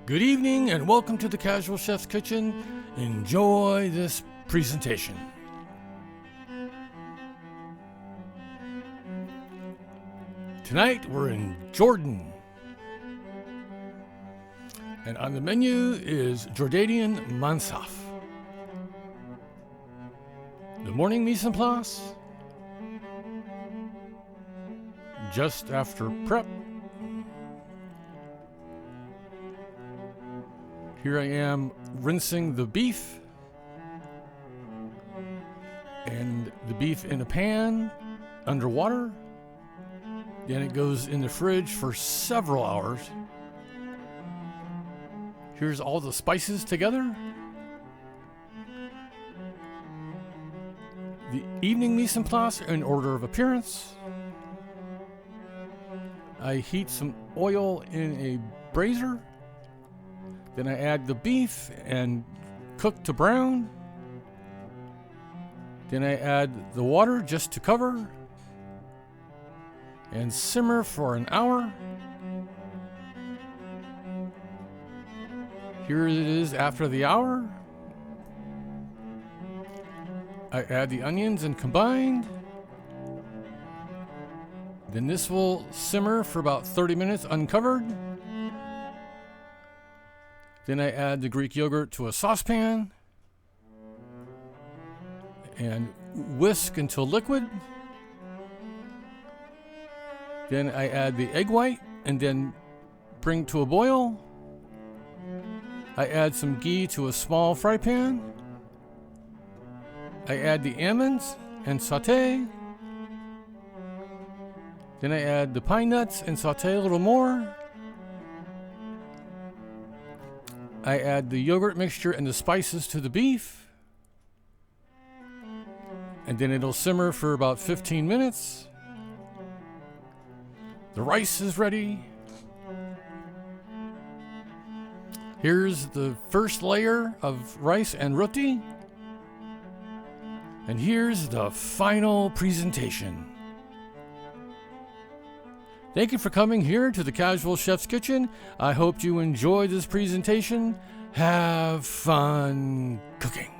Good evening and welcome to the Casual Chef's Kitchen. Enjoy this presentation. Tonight we're in Jordan. And on the menu is Jordanian Mansaf. The morning mise en place. Just after prep. Here I am rinsing the beef, and the beef in a pan under water. Then it goes in the fridge for several hours. Here's all the spices together. The evening mise en place in order of appearance. I heat some oil in a brazier. Then I add the beef and cook to brown. Then I add the water just to cover and simmer for an hour. Here it is after the hour. I add the onions and combine. Then this will simmer for about 30 minutes uncovered. Then I add the Greek yogurt to a saucepan and whisk until liquid. Then I add the egg white and then bring to a boil. I add some ghee to a small fry pan. I add the almonds and saute. Then I add the pine nuts and saute a little more. I add the yogurt mixture and the spices to the beef. And then it'll simmer for about 15 minutes. The rice is ready. Here's the first layer of rice and roti. And here's the final presentation. Thank you for coming here to the Casual Chef's Kitchen. I hope you enjoyed this presentation. Have fun cooking.